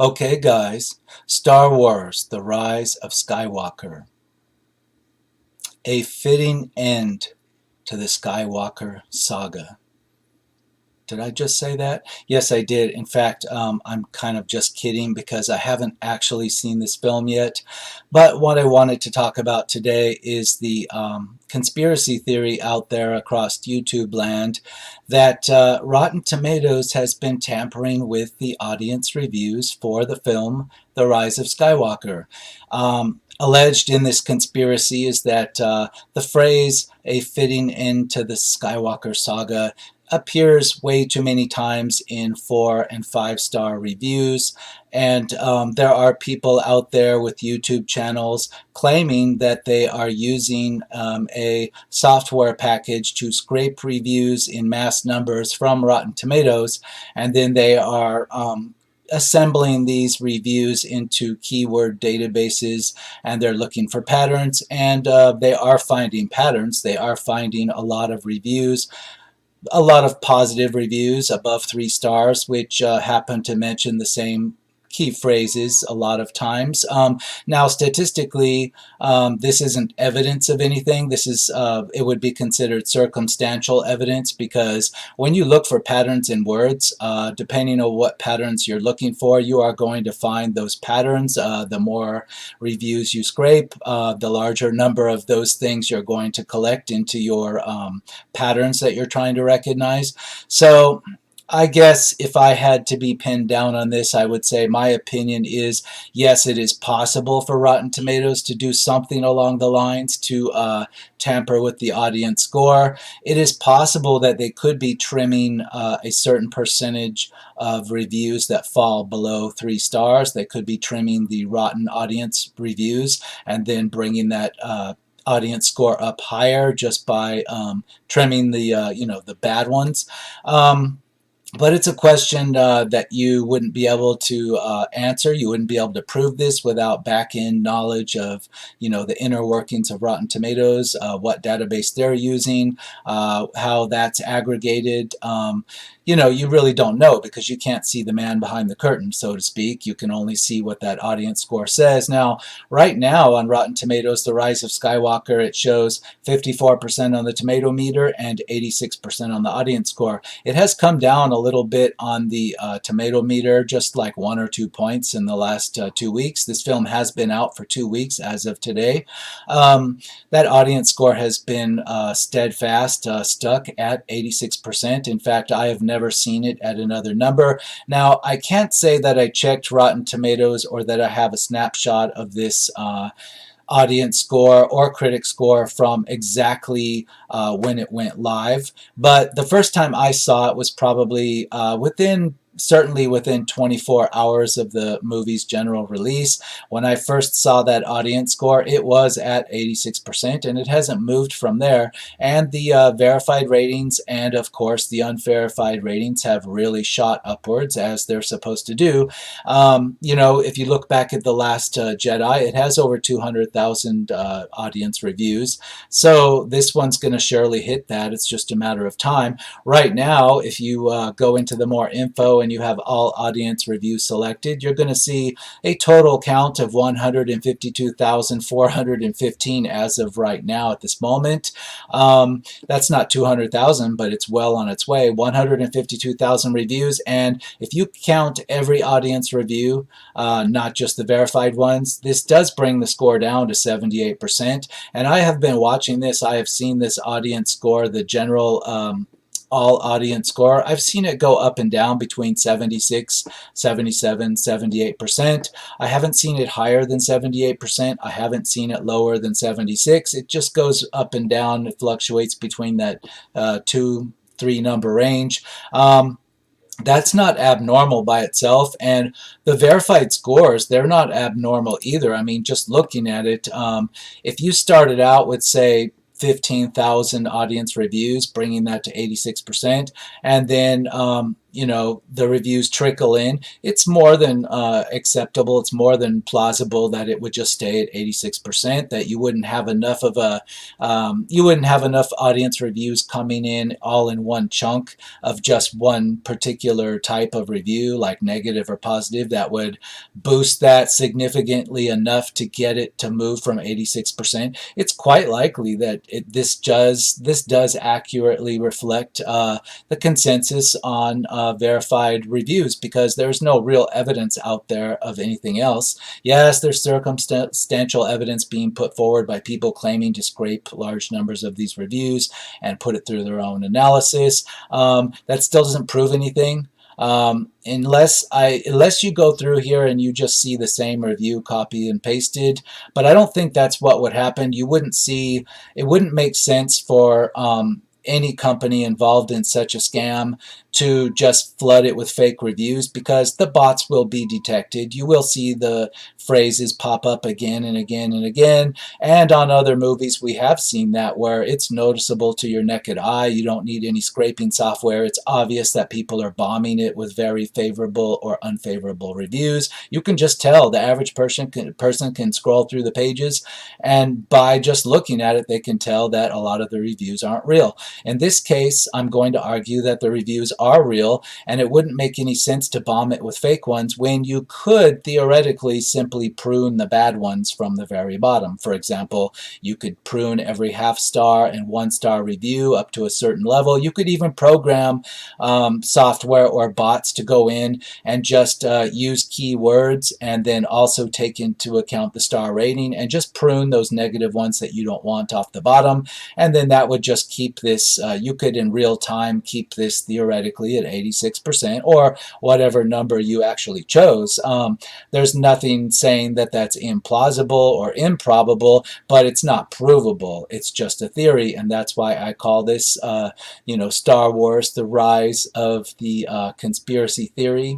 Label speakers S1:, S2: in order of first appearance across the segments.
S1: Okay, guys, Star Wars, The Rise of Skywalker. A fitting end to the Skywalker saga. Did I just say that? Yes, I did. In fact, I'm kind of just kidding because I haven't actually seen this film yet. But what I wanted to talk about today is the conspiracy theory out there across YouTube land that Rotten Tomatoes has been tampering with the audience reviews for the film The Rise of Skywalker. Alleged in this conspiracy is that the phrase "a fitting end to the Skywalker saga" appears way too many times in 4 and 5-star reviews, and there are people out there with YouTube channels claiming that they are using a software package to scrape reviews in mass numbers from Rotten Tomatoes, and then they are assembling these reviews into keyword databases, and they're looking for patterns, and they are finding patterns. They are finding a lot of reviews, a lot of positive reviews above 3 stars, which happen to mention the same key phrases a lot of times. Now, statistically, this isn't evidence of anything. This is it would be considered circumstantial evidence, because when you look for patterns in words, depending on what patterns you're looking for, you are going to find those patterns. The more reviews you scrape, the larger number of those things you're going to collect into your patterns that you're trying to recognize. So I guess if I had to be pinned down on this, I would say my opinion is yes, it is possible for Rotten Tomatoes to do something along the lines to tamper with the audience score. It is possible that they could be trimming a certain percentage of reviews that fall below 3 stars. They could be trimming the rotten audience reviews and then bringing that audience score up higher just by trimming the the bad ones. But it's a question that you wouldn't be able to answer. You wouldn't be able to prove this without back-end knowledge of, the inner workings of Rotten Tomatoes, what database they're using, how that's aggregated. You really don't know, because you can't see the man behind the curtain, so to speak. You can only see what that audience score says. Now, right now on Rotten Tomatoes, The Rise of Skywalker, it shows 54% on the tomato meter and 86% on the audience score. It has come down a little bit on the tomato meter, just like 1 or 2 points in the last 2 weeks. This film has been out for 2 weeks as of today. That audience score has been steadfast, stuck at 86%. In fact, I have never seen it at another number. Now, I can't say that I checked Rotten Tomatoes or that I have a snapshot of this audience score or critic score from exactly when it went live, but the first time I saw it was probably certainly within 24 hours of the movie's general release. When I first saw that audience score, it was at 86%, and it hasn't moved from there. And the verified ratings and, of course, the unverified ratings have really shot upwards, as they're supposed to do. If you look back at The Last Jedi, it has over 200,000 audience reviews. So this one's going to surely hit that. It's just a matter of time. Right now, if you go into the more info and you have all audience reviews selected, you're going to see a total count of 152,415 as of right now at this moment. That's not 200,000, but it's well on its way. 152,000 reviews, and if you count every audience review, not just the verified ones, this does bring the score down to 78%. And I have been watching this. I have seen this audience score, the general all audience score. I've seen it go up and down between 76, 77, 78%. I haven't seen it higher than 78%. I haven't seen it lower than 76. It just goes up and down. It fluctuates between that 2-3 number range. That's not abnormal by itself, and the verified scores, they're not abnormal either. I mean, just looking at it, if you started out with, say, 15,000 audience reviews, bringing that to 86%, and then the reviews trickle in, it's more than acceptable. It's more than plausible that it would just stay at 86%, that you wouldn't have enough of you wouldn't have enough audience reviews coming in all in one chunk of just one particular type of review, like negative or positive, that would boost that significantly enough to get it to move from 86%. It's quite likely that this does accurately reflect the consensus on verified reviews, because there's no real evidence out there of anything else. Yes, there's circumstantial evidence being put forward by people claiming to scrape large numbers of these reviews and put it through their own analysis. That still doesn't prove anything. Unless you go through here and you just see the same review copy and pasted, but I don't think that's what would happen. You wouldn't see, it wouldn't make sense for any company involved in such a scam to just flood it with fake reviews, because the bots will be detected. You will see the phrases pop up again and again and again. And on other movies, we have seen that, where it's noticeable to your naked eye. You don't need any scraping software. It's obvious that people are bombing it with very favorable or unfavorable reviews. You can just tell. The average person can scroll through the pages, and by just looking at it, they can tell that a lot of the reviews aren't real. In this case, I'm going to argue that the reviews are real, and it wouldn't make any sense to bomb it with fake ones when you could theoretically simply prune the bad ones from the very bottom. For example, you could prune every half-star and one-star review up to a certain level. You could even program software or bots to go in and just use keywords, and then also take into account the star rating, and just prune those negative ones that you don't want off the bottom. And then that would just keep this, you could in real time keep this theoretically at 86%, or whatever number you actually chose. There's nothing saying that that's implausible or improbable, but it's not provable. It's just a theory, and that's why I call this, Star Wars, the rise of the conspiracy theory,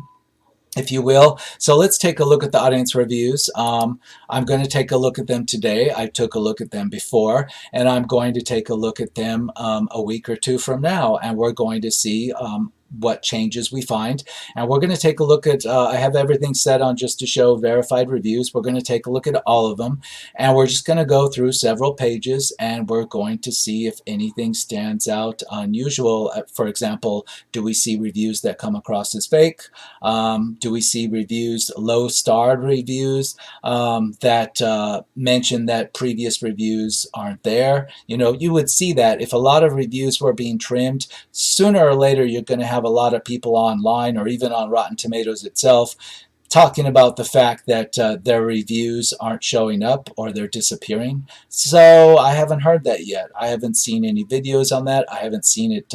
S1: if you will. So let's take a look at the audience reviews. I'm going to take a look at them today. I took a look at them before, and I'm going to take a look at them a week or two from now, and we're going to see what changes we find. And we're going to take a look at, I have everything set on just to show verified reviews. We're going to take a look at all of them, and we're just going to go through several pages, and we're going to see if anything stands out unusual. For example, do we see reviews that come across as fake? Do we see reviews, low-starred reviews, that mention that previous reviews aren't there? You would see that if a lot of reviews were being trimmed, sooner or later you're going to have a lot of people online, or even on Rotten Tomatoes itself, talking about the fact that their reviews aren't showing up, or they're disappearing. So I haven't heard that yet. I haven't seen any videos on that. I haven't seen it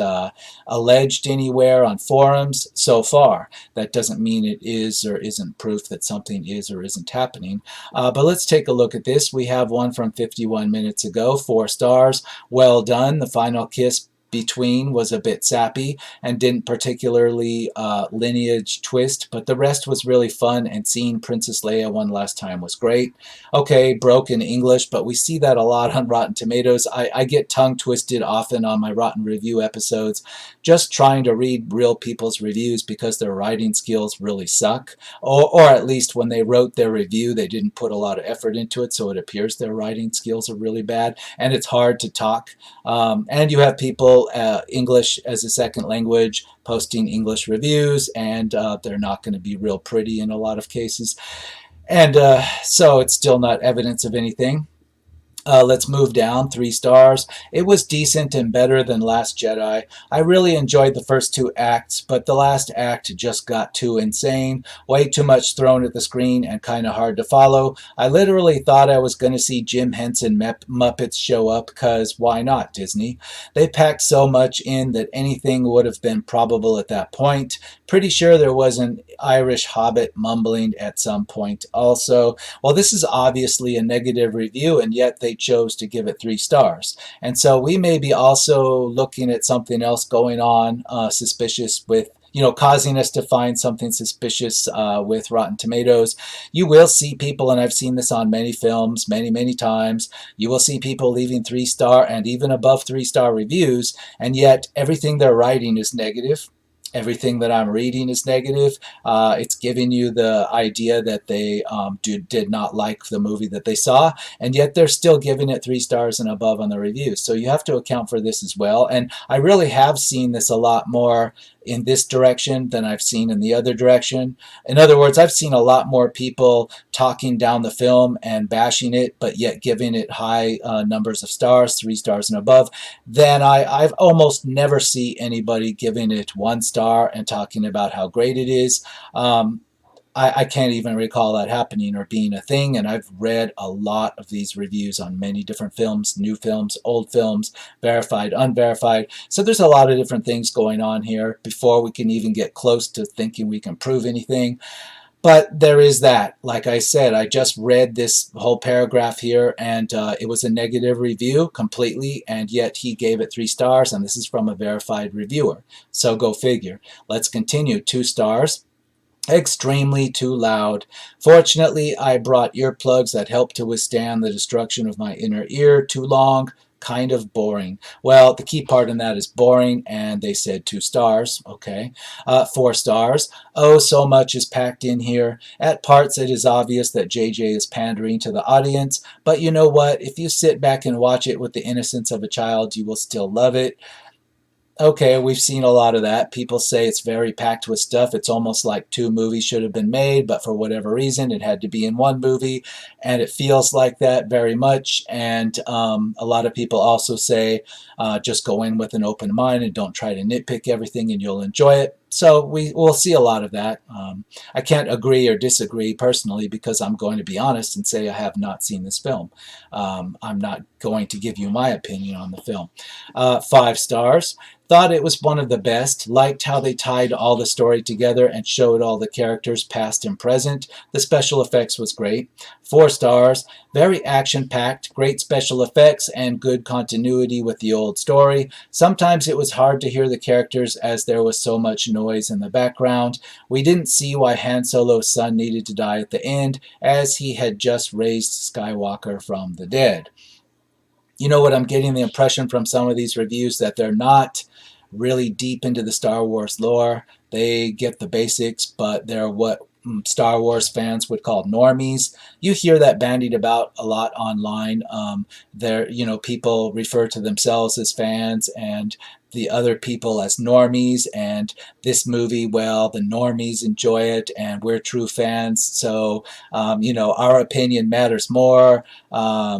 S1: alleged anywhere on forums so far. That doesn't mean it is or isn't proof that something is or isn't happening. But let's take a look at this. We have one from 51 minutes ago, 4 stars. Well done. The final kiss between was a bit sappy and didn't particularly lineage twist, but the rest was really fun, and seeing Princess Leia one last time was great. Okay, broken English, but we see that a lot on Rotten Tomatoes. I get tongue twisted often on my Rotten Review episodes just trying to read real people's reviews, because their writing skills really suck, or at least when they wrote their review they didn't put a lot of effort into it, so it appears their writing skills are really bad, and it's hard to talk. And you have people English as a second language posting English reviews, and they're not going to be real pretty in a lot of cases, and so it's still not evidence of anything. Let's move down, 3 stars. It was decent and better than Last Jedi. I really enjoyed the first 2 acts, but the last act just got too insane. Way too much thrown at the screen and kind of hard to follow. I literally thought I was going to see Jim Henson Muppets show up, because why not, Disney? They packed so much in that anything would have been probable at that point. Pretty sure there was an Irish hobbit mumbling at some point also. Well, this is obviously a negative review, and yet they chose to give it 3 stars. And so we may be also looking at something else going on, suspicious with, causing us to find something suspicious with Rotten Tomatoes. You will see people, and I've seen this on many films many times, you will see people leaving 3-star and even above 3-star reviews, and yet everything they're writing is negative. Everything that I'm reading is negative. It's giving you the idea that they did not like the movie that they saw, and yet they're still giving it 3 stars and above on the reviews. So you have to account for this as well. And I really have seen this a lot more in this direction than I've seen in the other direction. In other words, I've seen a lot more people talking down the film and bashing it, but yet giving it high numbers of stars, 3 stars and above, then I've almost never see anybody giving it 1 star and talking about how great it is. I can't even recall that happening or being a thing, and I've read a lot of these reviews on many different films, new films, old films, verified, unverified. So there's a lot of different things going on here before we can even get close to thinking we can prove anything. But there is that. Like I said, I just read this whole paragraph here, and it was a negative review completely, and yet he gave it 3 stars, and this is from a verified reviewer. So go figure. Let's continue. 2 stars. Extremely too loud. Fortunately, I brought earplugs that help to withstand the destruction of my inner ear. Too long, kind of boring. Well, the key part in that is boring, and they said 2 stars. Okay. 4 stars. Oh, so much is packed in here. At parts, it is obvious that JJ is pandering to the audience, but you know what? If you sit back and watch it with the innocence of a child, you will still love it. Okay, we've seen a lot of that. People say it's very packed with stuff. It's almost like 2 movies should have been made, but for whatever reason, it had to be in 1 movie, and it feels like that very much. And a lot of people also say just go in with an open mind and don't try to nitpick everything, and you'll enjoy it. So we'll see a lot of that. I can't agree or disagree personally because I'm going to be honest and say I have not seen this film. I'm not going to give you my opinion on the film. 5 stars. Thought it was one of the best. Liked how they tied all the story together and showed all the characters past and present. The special effects was great. 4 stars. Very action-packed, great special effects, and good continuity with the old story. Sometimes it was hard to hear the characters as there was so much noise in the background. We didn't see why Han Solo's son needed to die at the end, as he had just raised Skywalker from the dead. You know what, I'm getting the impression from some of these reviews that they're not really deep into the Star Wars lore. They get the basics, but they're what Star Wars fans would call normies. You hear that bandied about a lot online. People refer to themselves as fans and the other people as normies, and this movie, well, the normies enjoy it and we're true fans, so our opinion matters more.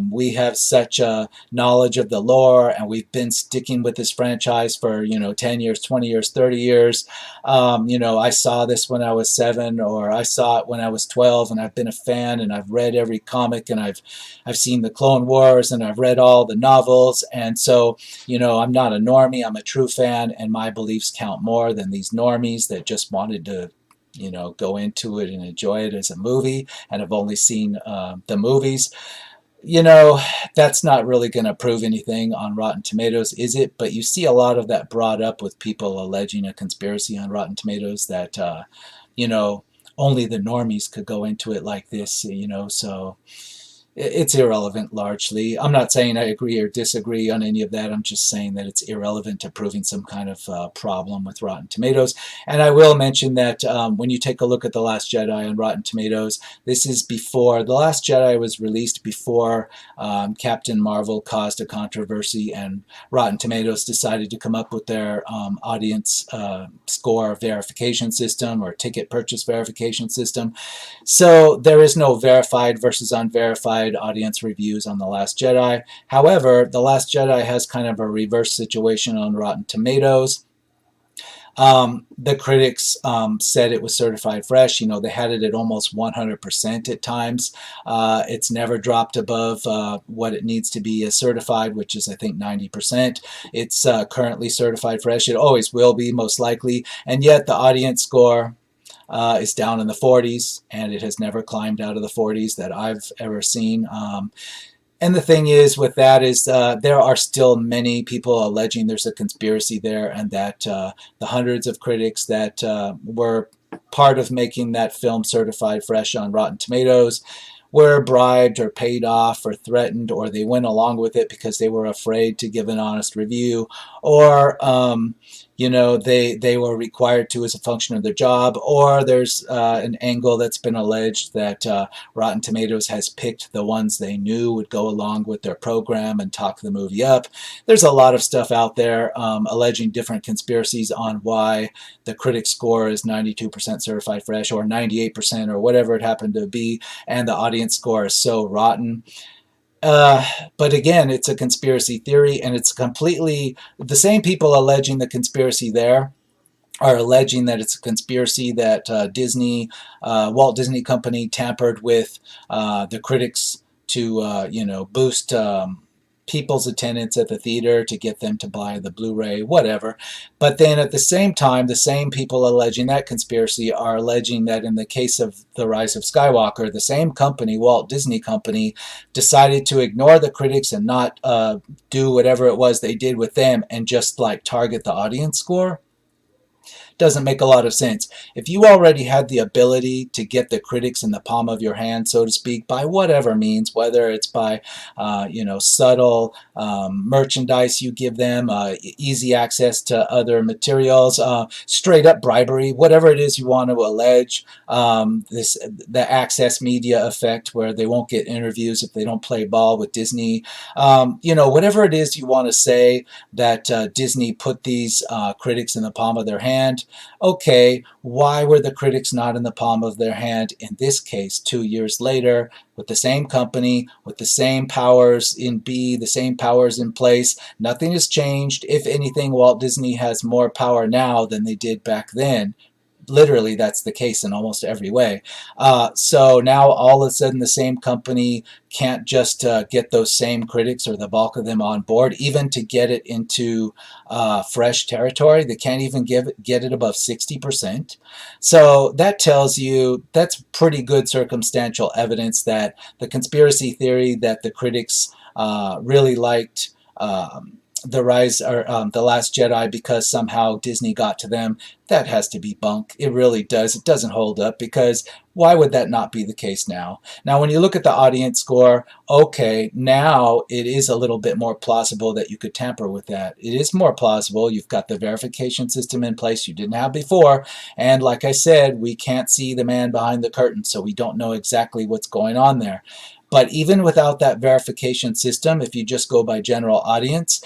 S1: We have such a knowledge of the lore, and we've been sticking with this franchise for 10 years, 20 years, 30 years. I saw this when I was 7, or I saw it when I was 12, and I've been a fan, and I've read every comic, and I've seen the Clone Wars, and I've read all the novels, and so I'm not a normie, I'm a true fan, and my beliefs count more than these normies that just wanted to go into it and enjoy it as a movie and have only seen the movies. That's not really going to prove anything on Rotten Tomatoes, is it? But you see a lot of that brought up with people alleging a conspiracy on Rotten Tomatoes that, only the normies could go into it like this, so it's irrelevant largely. I'm not saying I agree or disagree on any of that. I'm just saying that it's irrelevant to proving some kind of problem with Rotten Tomatoes. And I will mention that when you take a look at The Last Jedi on Rotten Tomatoes, this is before The Last Jedi was released, before Captain Marvel caused a controversy, and Rotten Tomatoes decided to come up with their audience score verification system, or ticket purchase verification system. So there is no verified versus unverified audience reviews on The Last Jedi. However, The Last Jedi has kind of a reverse situation on Rotten Tomatoes. The critics said it was certified fresh. They had it at almost 100% at times. It's never dropped above what it needs to be as certified, which is, I think, 90%. It's currently certified fresh. It always will be, most likely. And yet the audience score is down in the 40s, and it has never climbed out of the 40s that I've ever seen. And the thing is with that is there are still many people alleging there's a conspiracy there, and that the hundreds of critics that were part of making that film certified fresh on Rotten Tomatoes were bribed or paid off or threatened, or they went along with it because they were afraid to give an honest review, or they were required to as a function of their job, or there's an angle that's been alleged that Rotten Tomatoes has picked the ones they knew would go along with their program and talk the movie up. There's a lot of stuff out there alleging different conspiracies on why the critic score is 92% certified fresh or 98% or whatever it happened to be, and the audience score is so rotten. Uh, but again, it's a conspiracy theory, and it's completely the same people alleging the conspiracy there are alleging that it's a conspiracy that Walt Disney Company tampered with the critics to, boost people's attendance at the theater to get them to buy the Blu-ray, whatever. But then at the same time, the same people alleging that conspiracy are alleging that in the case of The Rise of Skywalker, the same company, Walt Disney Company, decided to ignore the critics and not do whatever it was they did with them and just like target the audience score. Doesn't make a lot of sense. If you already had the ability to get the critics in the palm of your hand, so to speak, by whatever means, whether it's by, subtle merchandise you give them, easy access to other materials, straight up bribery, whatever it is you want to allege, the access media effect where they won't get interviews if they don't play ball with Disney, whatever it is you want to say that Disney put these critics in the palm of their hand. Okay, why were the critics not in the palm of their hand in this case 2 years later with the same company, with the same powers the same powers in place? Nothing has changed. If anything, Walt Disney has more power now than they did back then. Literally, that's the case in almost every way. So now all of a sudden the same company can't just get those same critics or the bulk of them on board, even to get it into fresh territory. They can't even get it above 60%. So that tells you that's pretty good circumstantial evidence that the conspiracy theory that the critics really liked the Rise or the Last Jedi because somehow Disney got to them, that has to be bunk. It really does. It doesn't hold up, because why would that not be the case now? Now, when you look at the audience score, okay, now it is a little bit more plausible that you could tamper with that. It is more plausible. You've got the verification system in place you didn't have before, and like I said, we can't see the man behind the curtain, so we don't know exactly what's going on there. But even without that verification system, if you just go by general audience,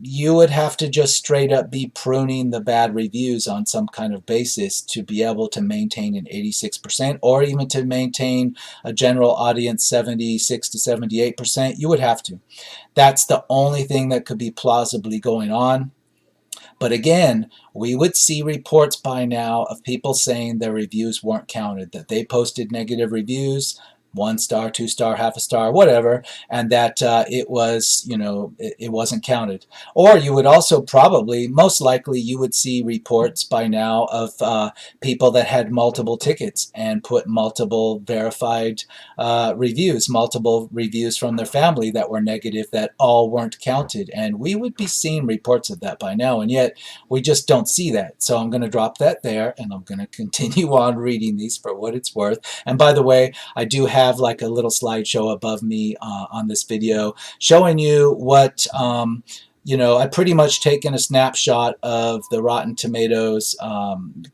S1: you would have to just straight up be pruning the bad reviews on some kind of basis to be able to maintain an 86%, or even to maintain a general audience 76 to 78%. You would have to. That's the only thing that could be plausibly going on. But again, we would see reports by now of people saying their reviews weren't counted, that they posted negative reviews, 1 star, 2 star, half a star, whatever, and that it wasn't counted. Or you would also probably, most likely, you would see reports by now of people that had multiple tickets and put multiple verified multiple reviews from their family that were negative that all weren't counted. And we would be seeing reports of that by now, and yet we just don't see that. So I'm going to drop that there, and I'm going to continue on reading these for what it's worth. And by the way, I do have like a little slideshow above me on this video showing you what I've pretty much taken a snapshot of the Rotten Tomatoes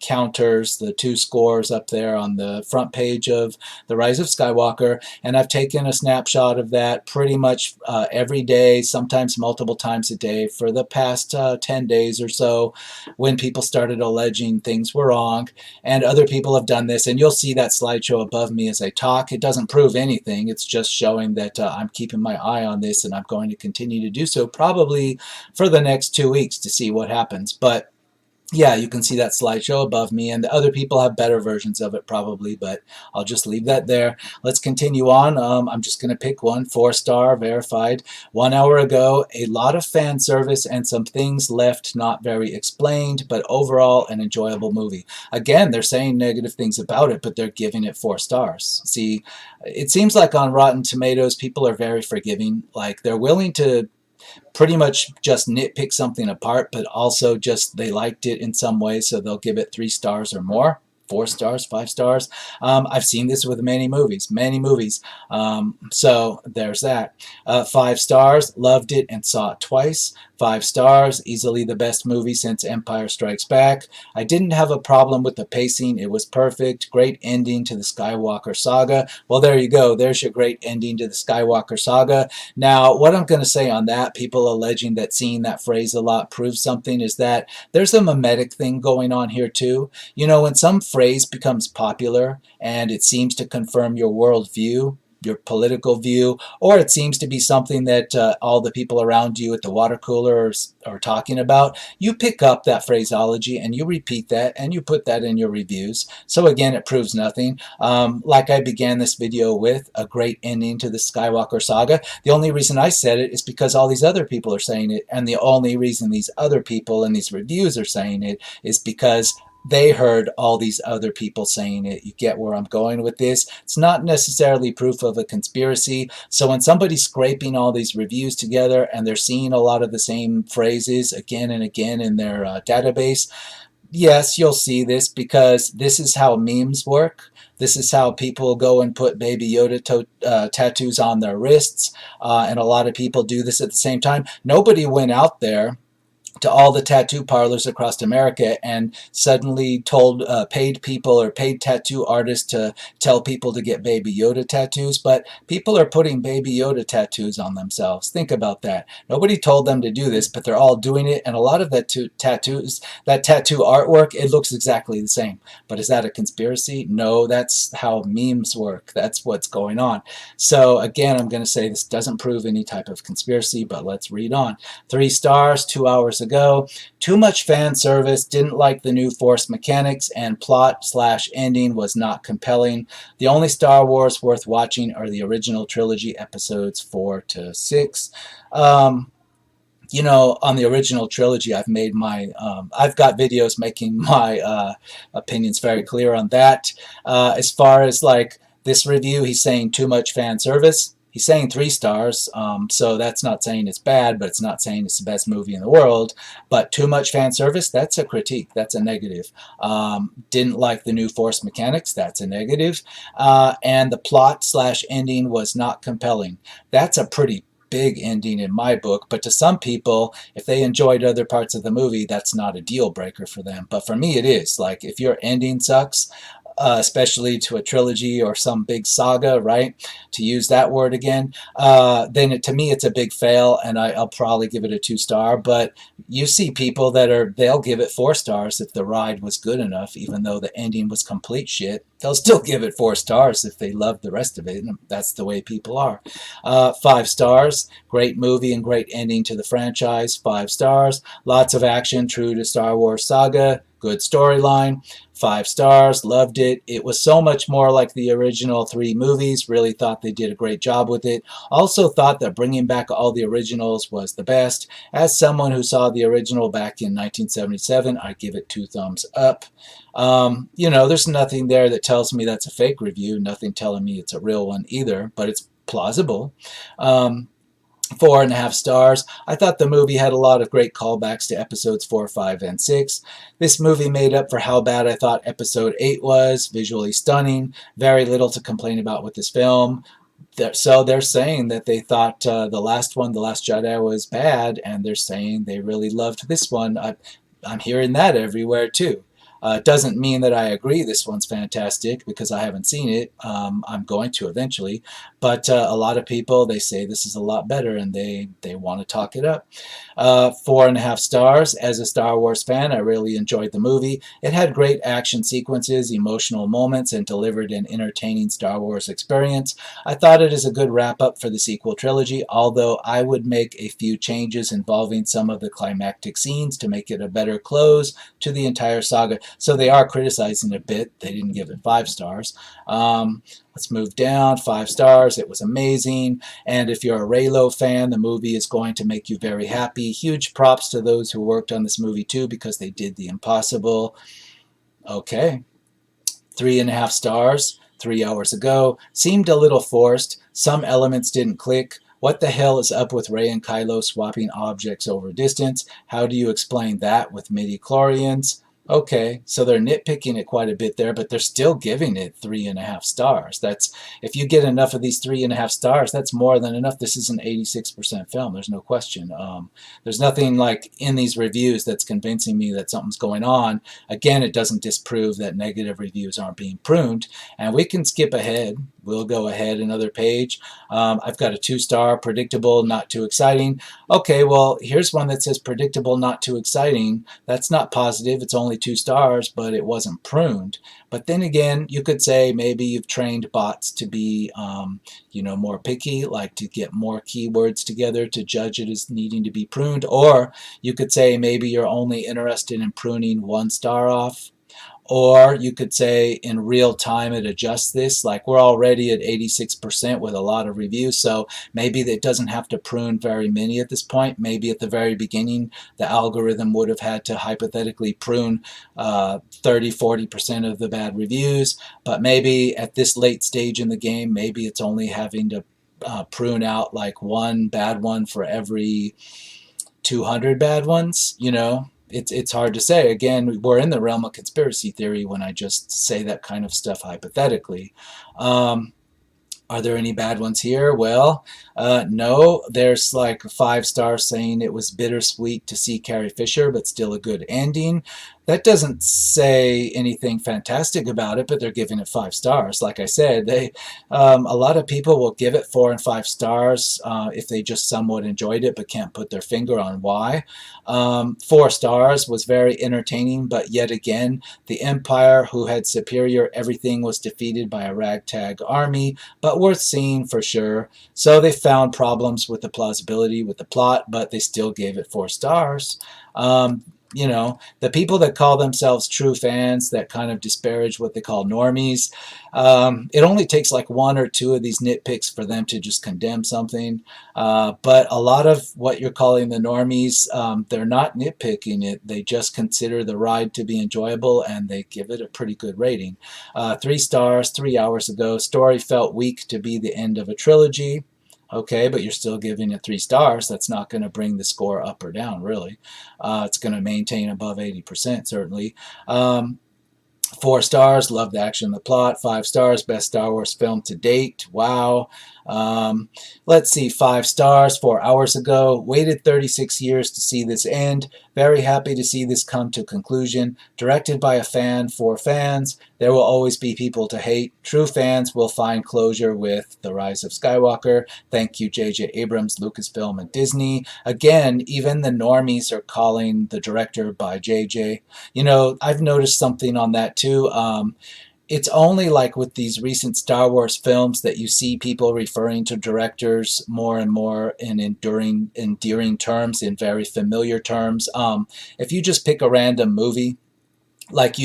S1: counters, the 2 scores up there on the front page of The Rise of Skywalker, and I've taken a snapshot of that pretty much every day, sometimes multiple times a day for the past 10 days or so, when people started alleging things were wrong, and other people have done this, and you'll see that slideshow above me as I talk. It doesn't prove anything, it's just showing that I'm keeping my eye on this, and I'm going to continue to do so probably for the next 2 weeks to see what happens. But yeah, you can see that slideshow above me, and the other people have better versions of it probably, but I'll just leave that there. Let's continue on. I'm just going to pick one, 4-star, verified. 1 hour ago, a lot of fan service and some things left not very explained, but overall an enjoyable movie. Again, they're saying negative things about it, but they're giving it 4 stars. See, it seems like on Rotten Tomatoes, people are very forgiving. Like, they're willing to pretty much just nitpick something apart, but also just they liked it in some way, so they'll give it 3 stars or more. 4 stars, 5 stars. I've seen this with many movies, many movies. So there's that. 5 stars, loved it and saw it twice. 5 stars, easily the best movie since Empire Strikes Back. I didn't have a problem with the pacing. It was perfect. Great ending to the Skywalker saga. Well, there you go. There's your great ending to the Skywalker saga. Now, what I'm going to say on that, people alleging that seeing that phrase a lot proves something, is that there's a mimetic thing going on here too. You know, when some phrase becomes popular and it seems to confirm your worldview, your political view, or it seems to be something that all the people around you at the water cooler are talking about, you pick up that phraseology and you repeat that and you put that in your reviews. So again, it proves nothing. Like I began this video with, a great ending to the Skywalker saga. The only reason I said it is because all these other people are saying it, and the only reason these other people in these reviews are saying it is because they heard all these other people saying it. You get where I'm going with this? It's not necessarily proof of a conspiracy. So when somebody's scraping all these reviews together and they're seeing a lot of the same phrases again and again in their database, yes, you'll see this because this is how memes work. This is how people go and put Baby Yoda tattoos on their wrists, and a lot of people do this at the same time. Nobody went out there to all the tattoo parlors across America and suddenly told paid people or paid tattoo artists to tell people to get Baby Yoda tattoos, but people are putting Baby Yoda tattoos on themselves. Think about that. Nobody told them to do this, but they're all doing it, and a lot of that tattoos, that tattoo artwork, it looks exactly the same. But is that a conspiracy? No, that's how memes work. That's what's going on. So again, I'm going to say this doesn't prove any type of conspiracy, but let's read on. 3 stars, 2 hours ago. Too much fan service, didn't like the new Force mechanics, and plot/ending was not compelling. The only Star Wars worth watching are the original trilogy episodes 4 to 6. You know, on the original trilogy, I've got videos making my opinions very clear on that. As far as like this review, he's saying too much fan service. He's saying 3 stars, so that's not saying it's bad, but it's not saying it's the best movie in the world. But too much fan service, that's a critique, that's a negative. Didn't like the new Force mechanics, that's a negative. And the plot/ending was not compelling. That's a pretty big ending in my book, but to some people, if they enjoyed other parts of the movie, that's not a deal breaker for them. But for me, it is. Like, if your ending sucks, especially to a trilogy or some big saga, right? To use that word again, then to me it's a big fail, and I'll probably give it a 2-star. But you see people that they'll give it 4 stars if the ride was good enough, even though the ending was complete shit. They'll still give it 4 stars if they love the rest of it, and that's the way people are. 5 stars, great movie and great ending to the franchise. 5 stars, lots of action, true to Star Wars saga, good storyline. 5 stars, loved it. It was so much more like the original 3 movies. Really thought they did a great job with it. Also thought that bringing back all the originals was the best. As someone who saw the original back in 1977, I give it 2 thumbs up. You know, there's nothing there that tells me that's a fake review. Nothing telling me it's a real one either, but it's plausible. 4.5 stars. I thought the movie had a lot of great callbacks to episodes 4, 5, and 6. This movie made up for how bad I thought episode 8 was. Visually stunning. Very little to complain about with this film. So they're saying that they thought the last one, The Last Jedi, was bad, and they're saying they really loved this one. I'm hearing that everywhere too. It doesn't mean that I agree this one's fantastic because I haven't seen it. I'm going to eventually. But a lot of people, they say this is a lot better, and they want to talk it up. 4.5 stars. As a Star Wars fan, I really enjoyed the movie. It had great action sequences, emotional moments, and delivered an entertaining Star Wars experience. I thought it is a good wrap-up for the sequel trilogy, although I would make a few changes involving some of the climactic scenes to make it a better close to the entire saga. So they are criticizing it a bit. They didn't give it 5 stars. Let's move down. 5 stars. It was amazing. And if you're a Reylo fan, the movie is going to make you very happy. Huge props to those who worked on this movie too, because they did the impossible. Okay. 3.5 stars. 3 hours ago. Seemed a little forced. Some elements didn't click. What the hell is up with Rey and Kylo swapping objects over distance? How do you explain that with midi-chlorians? Okay, so they're nitpicking it quite a bit there, but they're still giving it 3.5 stars. That's, if you get enough of these 3.5 stars, that's more than enough. This is an 86% film. There's no question. There's nothing like in these reviews that's convincing me that something's going on. Again, it doesn't disprove that negative reviews aren't being pruned. And we can skip ahead. We'll go ahead another page. I've got a 2-star, predictable, not too exciting. Okay, well, here's one that says predictable, not too exciting. That's not positive. It's only 2 stars, but it wasn't pruned. But then again, you could say maybe you've trained bots to be, more picky, like to get more keywords together to judge it as needing to be pruned. Or you could say maybe you're only interested in pruning 1 star off. Or you could say in real time it adjusts this. Like we're already at 86% with a lot of reviews, so maybe it doesn't have to prune very many at this point. Maybe at the very beginning the algorithm would have had to hypothetically prune 30-40% of the bad reviews, but maybe at this late stage in the game, maybe it's only having to prune out like one bad one for every 200 bad ones, it's hard to say. Again, we're in the realm of conspiracy theory when I just say that kind of stuff hypothetically. Are there any bad ones here? Well, no. There's like a 5-star saying it was bittersweet to see Carrie Fisher, but still a good ending. That doesn't say anything fantastic about it, but they're giving it 5 stars. Like I said, a lot of people will give it 4 and 5 stars if they just somewhat enjoyed it, but can't put their finger on why. 4 stars was very entertaining, but yet again, the Empire, who had superior everything, was defeated by a ragtag army, but worth seeing for sure. So they found problems with the plausibility with the plot, but they still gave it 4 stars. The people that call themselves true fans that kind of disparage what they call normies, it only takes like 1 or 2 of these nitpicks for them to just condemn something. But a lot of what you're calling the normies, they're not nitpicking it. They just consider the ride to be enjoyable and they give it a pretty good rating. 3 stars, 3 hours ago. Story felt weak to be the end of a trilogy. Okay, but you're still giving it 3 stars. That's not going to bring the score up or down, really. It's going to maintain above 80%, certainly. 4 stars, love the action and the plot. 5 stars, best Star Wars film to date. Wow. Let's see, 5 stars, 4 hours ago. Waited 36 years to see this end. Very happy to see this come to conclusion. Directed by a fan for fans. There will always be people to hate. True fans will find closure with The Rise of Skywalker. Thank you, J.J. Abrams, Lucasfilm, and Disney. Again, even the normies are calling the director by J.J. I've noticed something on that too. It's only like with these recent Star Wars films that you see people referring to directors more and more in endearing terms, in very familiar terms. If you just pick a random movie, like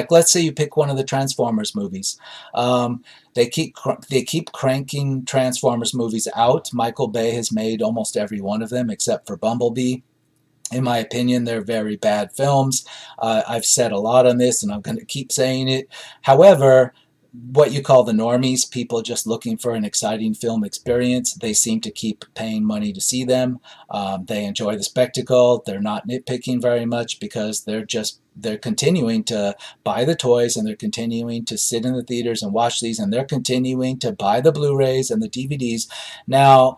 S1: let's say you pick one of the Transformers movies. They keep cranking Transformers movies out. Michael Bay has made almost every one of them except for Bumblebee. In my opinion, they're very bad films. I've said a lot on this, and I'm going to keep saying it. However, what you call the normies, people just looking for an exciting film experience, they seem to keep paying money to see them. They enjoy the spectacle. They're not nitpicking very much because they're continuing to buy the toys, and they're continuing to sit in the theaters and watch these, and they're continuing to buy the Blu-rays and the DVDs. Now,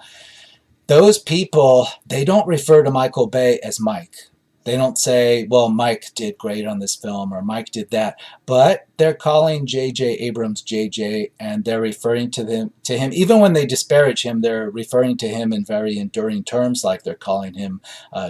S1: those people, they don't refer to Michael Bay as Mike. They don't say, well, Mike did great on this film, or Mike did that. But they're calling J.J. Abrams J.J., and they're referring to him. Even when they disparage him, they're referring to him in very enduring terms, like they're calling him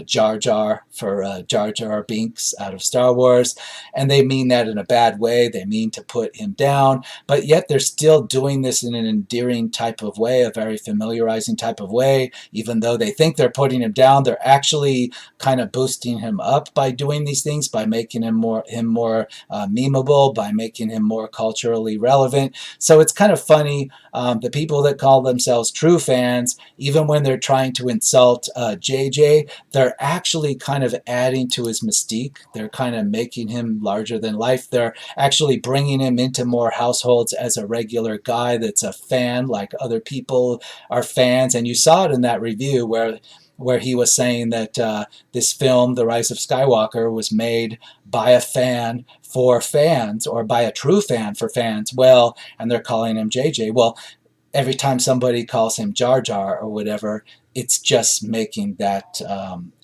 S1: Jar Jar for Jar Jar Binks out of Star Wars. And they mean that in a bad way. They mean to put him down. But yet they're still doing this in an endearing type of way, a very familiarizing type of way. Even though they think they're putting him down, they're actually kind of boosting him up by doing these things, by making him more memeable, by making him more culturally relevant. So it's kind of funny. The people that call themselves true fans, even when they're trying to insult JJ, they're actually kind of adding to his mystique. They're kind of making him larger than life. They're actually bringing him into more households as a regular guy that's a fan, like other people are fans. And you saw it in that review where where he was saying that this film, The Rise of Skywalker, was made by a fan for fans, or by a true fan for fans. Well, and they're calling him JJ. Well, every time somebody calls him Jar Jar or whatever, it's just making that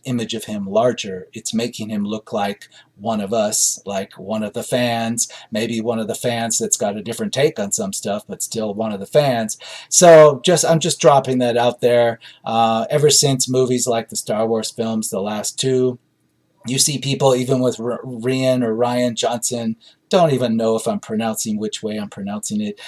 S1: image of him larger. It's making him look like one of us, like one of the fans, maybe one of the fans that's got a different take on some stuff, but still one of the fans. So I'm just dropping that out there. Ever since movies like the Star Wars films, the last two, you see people even with Rian or Ryan Johnson. Don't even know if I'm pronouncing which way I'm pronouncing it.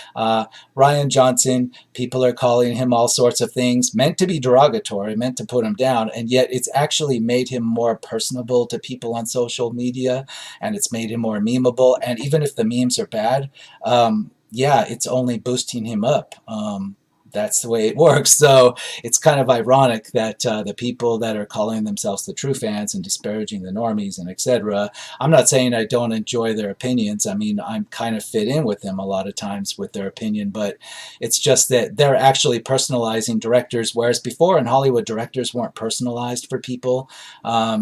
S1: Ryan Johnson, people are calling him all sorts of things, meant to be derogatory, meant to put him down, and yet it's actually made him more personable to people on social media, and it's made him more memeable. And even if the memes are bad, yeah, it's only boosting him up. That's the way it works. So it's kind of ironic that the people that are calling themselves the true fans and disparaging the normies and etc. I'm not saying I don't enjoy their opinions. I mean, I'm kind of fit in with them a lot of times with their opinion, but it's just that they're actually personalizing directors, whereas before in Hollywood, directors weren't personalized for people.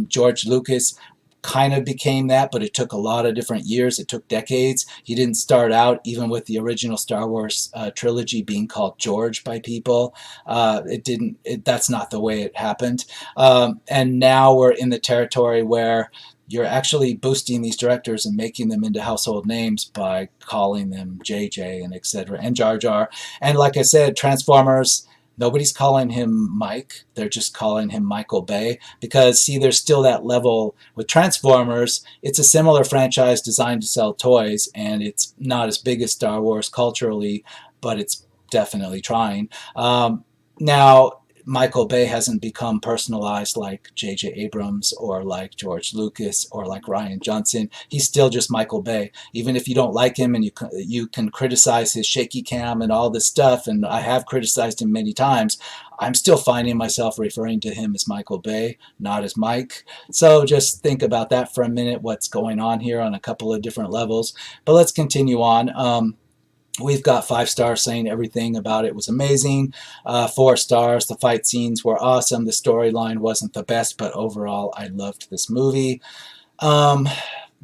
S1: George Lucas kind of became that, but it took a lot of different years. It took decades. He didn't start out, even with the original Star Wars trilogy, being called George by people. It didn't. That's not the way it happened. And now we're in the territory where you're actually boosting these directors and making them into household names by calling them JJ and etc. and Jar Jar. And like I said, Transformers. Nobody's calling him Mike. They're just calling him Michael Bay. Because, see, there's still that level with Transformers. It's a similar franchise designed to sell toys, and it's not as big as Star Wars culturally, but it's definitely trying. Now, Michael Bay hasn't become personalized like J.J. Abrams or like George Lucas or like Ryan Johnson. He's still just Michael Bay. Even if you don't like him and you can criticize his shaky cam and all this stuff, and I have criticized him many times, I'm still finding myself referring to him as Michael Bay, not as Mike. So just think about that for a minute, what's going on here on a couple of different levels. But let's continue on. We've got 5 stars saying everything about it was amazing. 4 stars, the fight scenes were awesome. The storyline wasn't the best, but overall, I loved this movie. Um,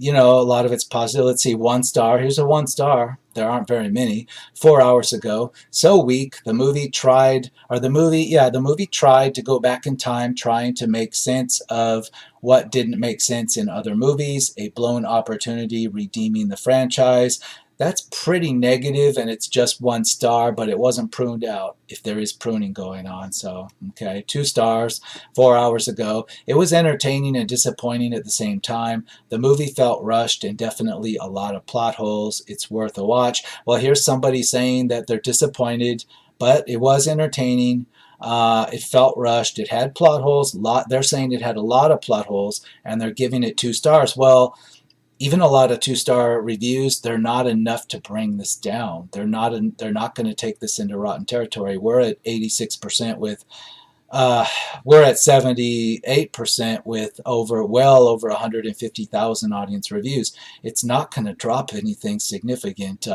S1: a lot of it's positive. Let's see, 1 star. Here's a 1 star. There aren't very many. 4 hours ago. So weak. The movie tried to go back in time, trying to make sense of what didn't make sense in other movies. A blown opportunity redeeming the franchise. That's pretty negative, and it's just 1 star, but it wasn't pruned out, if there is pruning going on. So, okay, 2 stars, 4 hours ago. It was entertaining and disappointing at the same time. The movie felt rushed and definitely a lot of plot holes. It's worth a watch. Well, here's somebody saying that they're disappointed, but it was entertaining. It felt rushed. It had plot holes. They're saying it had a lot of plot holes, and they're giving it 2 stars. Well, even a lot of 2-star reviews, they're not enough to bring this down. They're not going to take this into rotten territory. We're at 86% with we're at 78% with well over 150,000 audience reviews. It's not going to drop anything significant.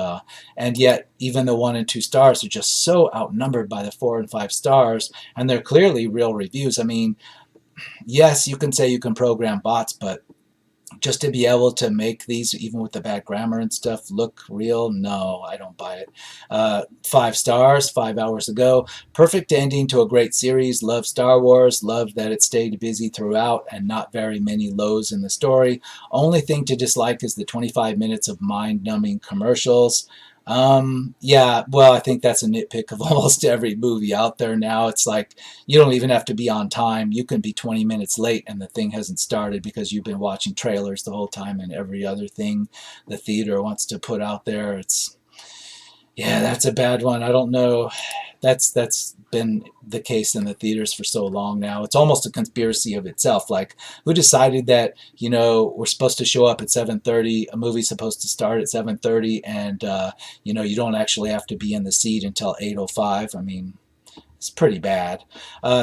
S1: And yet, even the 1 and 2 stars are just so outnumbered by the 4 and 5 stars, and they're clearly real reviews. I mean, yes, you can say you can program bots, but just to be able to make these, even with the bad grammar and stuff, look real, no, I don't buy it. 5 stars, 5 hours ago. Perfect ending to a great series. Love Star Wars. Love that it stayed busy throughout and not very many lows in the story. Only thing to dislike is the 25 minutes of mind-numbing commercials. Yeah, well, I think that's a nitpick of almost every movie out there now. It's like, you don't even have to be on time. You can be 20 minutes late and the thing hasn't started because you've been watching trailers the whole time and every other thing the theater wants to put out there. Yeah, that's a bad one. I don't know. That's been the case in the theaters for so long now. It's almost a conspiracy of itself. Like, who decided that, we're supposed to show up at 7:30, a movie's supposed to start at 7:30, and, you don't actually have to be in the seat until 8:05. I mean, it's pretty bad.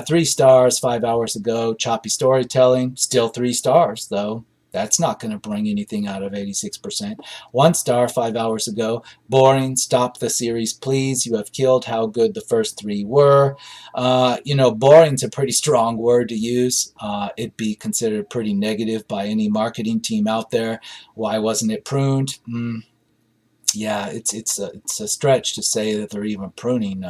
S1: 3 stars, 5 hours ago. Choppy storytelling, still 3 stars, though. That's not going to bring anything out of 86%. 1 star 5 hours ago. Boring. Stop the series, please. You have killed how good the first 3 were. Boring's a pretty strong word to use. It'd be considered pretty negative by any marketing team out there. Why wasn't it pruned? Yeah, it's a stretch to say that they're even pruning.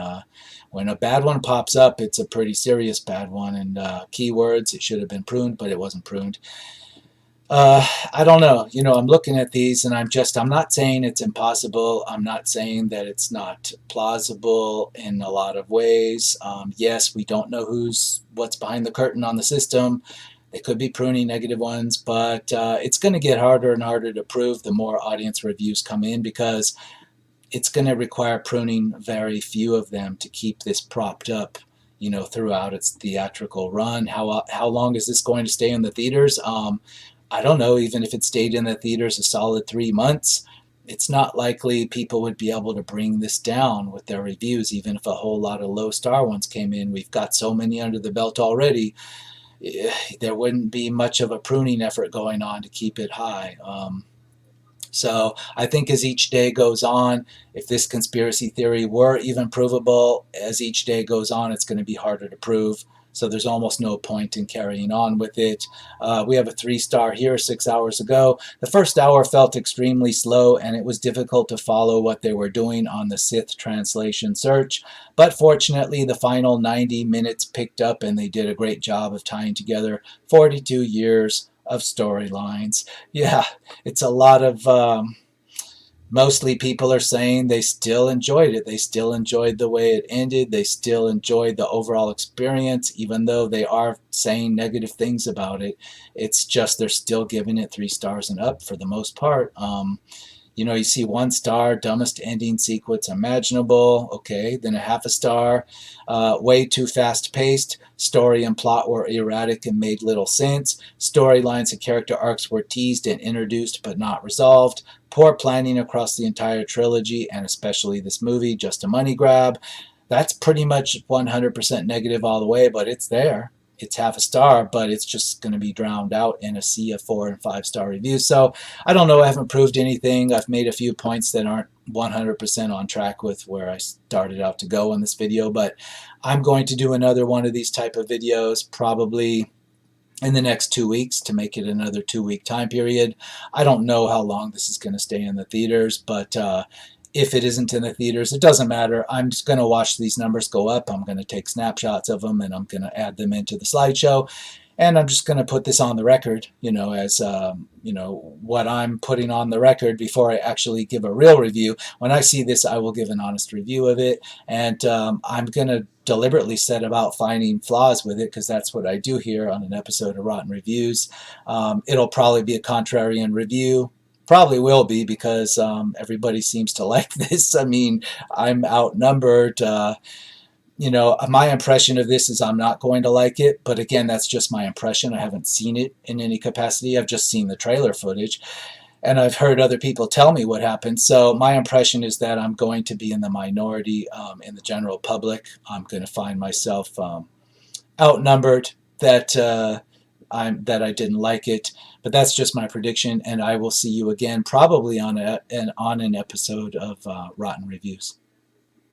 S1: When a bad one pops up, it's a pretty serious bad one. And keywords, it should have been pruned, but it wasn't pruned. I don't know. I'm looking at these and I'm not saying it's impossible. I'm not saying that it's not plausible in a lot of ways. Yes, we don't know what's behind the curtain on the system. They could be pruning negative ones, but it's going to get harder and harder to prove the more audience reviews come in, because it's going to require pruning very few of them to keep this propped up, throughout its theatrical run. How long is this going to stay in the theaters? I don't know. Even if it stayed in the theaters a solid 3 months, it's not likely people would be able to bring this down with their reviews, even if a whole lot of low-star ones came in. We've got so many under the belt already. There wouldn't be much of a pruning effort going on to keep it high. So I think as each day goes on, if this conspiracy theory were even provable, as each day goes on, it's going to be harder to prove. So there's almost no point in carrying on with it. We have a 3-star here 6 hours ago. The first hour felt extremely slow, and it was difficult to follow what they were doing on the Sith translation search. But fortunately, the final 90 minutes picked up, and they did a great job of tying together 42 years of storylines. Yeah, it's a lot of... Mostly people are saying they still enjoyed it. They still enjoyed the way it ended. They still enjoyed the overall experience, even though they are saying negative things about it. It's just they're still giving it 3 stars and up for the most part. You see 1 star, dumbest ending sequence imaginable. Okay, then a half a star, way too fast paced. Story and plot were erratic and made little sense. Storylines and character arcs were teased and introduced but not resolved. Poor planning across the entire trilogy, and especially this movie, just a money grab. That's pretty much 100% negative all the way, but it's there. It's half a star, but it's just going to be drowned out in a sea of 4 and 5-star reviews. So I don't know. I haven't proved anything. I've made a few points that aren't 100% on track with where I started out to go in this video, but I'm going to do another one of these type of videos probably in the next 2 weeks to make it another 2-week time period. I don't know how long this is going to stay in the theaters, but if it isn't in the theaters, it doesn't matter. I'm just going to watch these numbers go up. I'm going to take snapshots of them, and I'm going to add them into the slideshow. And I'm just going to put this on the record, as, what I'm putting on the record before I actually give a real review. When I see this, I will give an honest review of it. And I'm going to deliberately set about finding flaws with it, because that's what I do here on an episode of Rotten Reviews. It'll probably be a contrarian review. Probably will be, because everybody seems to like this. I mean, I'm outnumbered. My impression of this is I'm not going to like it, but again, that's just my impression. I haven't seen it in any capacity. I've just seen the trailer footage, and I've heard other people tell me what happened. So my impression is that I'm going to be in the minority in the general public. I'm going to find myself outnumbered, that I didn't like it. But that's just my prediction, and I will see you again probably on an episode of Rotten Reviews.